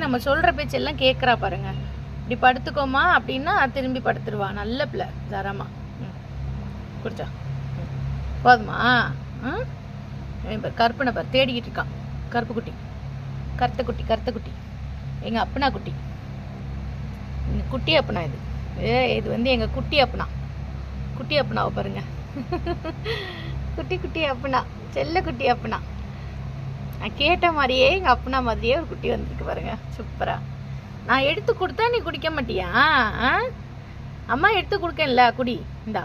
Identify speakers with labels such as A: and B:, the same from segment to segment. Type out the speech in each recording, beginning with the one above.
A: நம்ம சொல்கிற பேச்செல்லாம் கேட்குறா பாருங்க. இப்படி படுத்துக்கோமா அப்படின்னா திரும்பி படுத்துருவா. நல்ல பிள்ளை தரமா. குடிச்சா போதுமா? கருப்பனை பார் தேடிக்கிட்டு இருக்கான். கருப்பு குட்டி, கருத்த குட்டி, கருத்த குட்டி, எங்கள் அப்பனா குட்டி, குட்டி அப்பனா இது. இது வந்து எங்கள் குட்டி அப்பனா. குட்டி அப்பனாவை பாருங்க. குட்டி குட்டி அப்பனா, செல்ல குட்டி அப்பனா. நான் கேட்ட மாதிரியே எங்கள் அப்பனா மாதிரியே ஒரு குட்டி வந்துருக்கு பாருங்க. சூப்பராக. நான் எடுத்து கொடுத்தா நீ குடிக்க மாட்டியா? அம்மா எடுத்து கொடுக்கல, குடி இந்தா.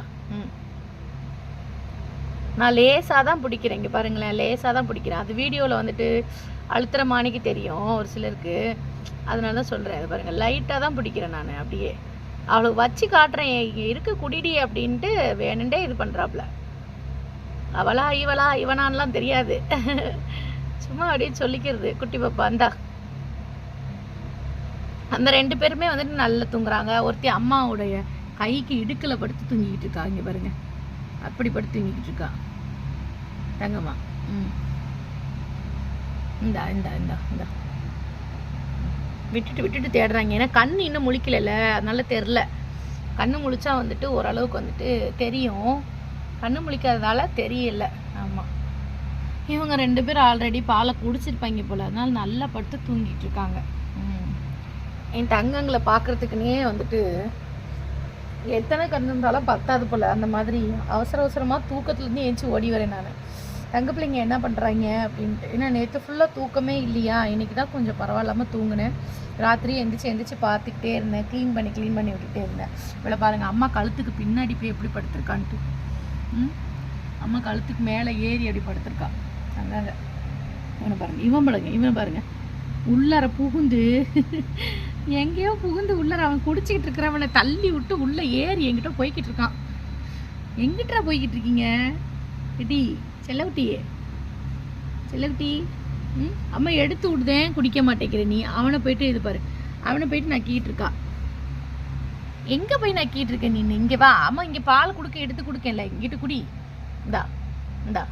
A: நான் லேசாக தான் பிடிக்கிறேன். இங்கே பாருங்களேன், லேசாக தான் பிடிக்கிறேன். அது வீடியோவில் வந்துட்டு அழுத்துற மாணிக்கு தெரியும் ஒரு சிலருக்கு, அதனால தான் சொல்கிறேன். அது பாருங்கள், லைட்டாக தான் பிடிக்கிறேன் நான். அப்படியே அவளுக்கு வச்சு காட்டுறேன், இங்கே இருக்க குடிடி அப்படின்ட்டு வேணுண்டே இது பண்ணுறாப்புல. அவளா இவளா இவனான்லாம் தெரியாது, சும்மா அப்படியே சொல்லிக்கிறது. குட்டி பாப்பா அந்தா. அந்த 2 பேருமே வந்துட்டு நல்லா தூங்குறாங்க. ஒருத்தி அம்மாவுடைய கைக்கு இடுக்கில் படுத்து தூங்கிக்கிட்டு இருக்கா. இங்கே பாருங்க, அப்படி படுத்து தூங்கிக்கிட்டு இருக்கா தங்கம்மா. இந்தா இந்தா இந்தா இந்தா. விட்டுட்டு விட்டுட்டு தேடுறாங்க. ஏன்னா கண் இன்னும் முழிக்கல, அதனால தெரில. கண்ணு முழிச்சா வந்துட்டு ஓரளவுக்கு வந்துட்டு தெரியும். கண்ணு முழிக்காததால தெரியல. ஆமாம், இவங்க 2 பேரும் ஆல்ரெடி பாலை குடிச்சிருப்பாங்க போல், அதனால நல்லா படுத்து தூங்கிட்டு இருக்காங்க. என் தங்கங்களை பார்க்குறதுக்குன்னே வந்துட்டு எத்தனை கண் இருந்தாலும் பத்தாது போல். அந்த மாதிரி அவசர அவசரமாக தூக்கத்துலேருந்து ஏஞ்சி ஓடி வரேன் நான். தங்க பிள்ளைங்க என்ன பண்ணுறாங்க அப்படின்ட்டு. ஏன்னா நேற்று ஃபுல்லாக தூக்கமே இல்லையா, இன்றைக்கி தான் கொஞ்சம் பரவாயில்லாமல் தூங்கினேன். ராத்திரி எந்திரிச்சு பார்த்துக்கிட்டே இருந்தேன். க்ளீன் பண்ணி விட்டுட்டே இருந்தேன். இவ்வளோ பாருங்கள், அம்மா கழுத்துக்கு பின்னாடி போய் எப்படி படுத்துருக்கான்ட்டு. அம்மா கழுத்துக்கு மேலே ஏறி அப்படி படுத்துருக்கா. அங்கங்க இவன் பாருங்க உள்ளார புகுந்து எங்கேயோ புகுந்து உள்ளார அவன் குடிச்சிக்கிட்டு இருக்கிறவனை தள்ளி விட்டு உள்ளே ஏறி எங்கிட்ட போய்கிட்டு இருக்கான். எங்கிட்டா போய்கிட்டு இருக்கீங்க குட்டி? செல்லக்குட்டியே, செல்லக்குட்டி. அம்மா எடுத்து விடுதேன், குடிக்க மாட்டேங்கிற நீ. அவனை போயிட்டு இது பாரு, அவனை போயிட்டு நக்கிட்டு இருக்கா. எங்கே போய் நக்கிட்டு இருக்க நீ? இங்கே வா. அம்மா இங்கே பால் கொடுக்க எடுத்து கொடுக்கல, இங்கிட்டு குடி. இந்தா இந்தா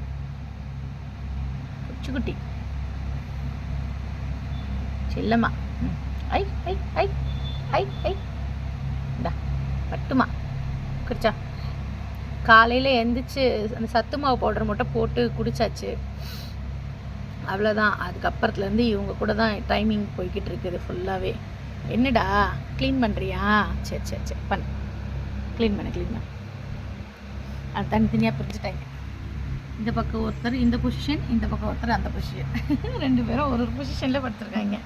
A: குட்டி செல்லம்மா. ஐ ஐ ஐ ஐ ஐ இந்தா பட்டுமா குடிச்சா. காலையில் எந்திரிச்சு அந்த சத்து மாவு பவுடர் மட்டும் போட்டு குடிச்சாச்சு, அவ்வளோதான். அதுக்கப்புறத்துலேருந்து இவங்க கூட தான் டைமிங் போய்கிட்டு இருக்குது ஃபுல்லாகவே. என்னடா க்ளீன் பண்ணுறியா? சரி சரி சரி பண்ணு, க்ளீன் பண்ண. அது தனித்தனியாக பிரிச்சுட்டாங்க. இந்த பக்கம் ஒருத்தர் இந்த பொசிஷன், இந்த பக்கம் ஒருத்தர் அந்த பொசிஷன். 2 பேரும் ஒரு பொசிஷனில் படுத்துருக்காங்க.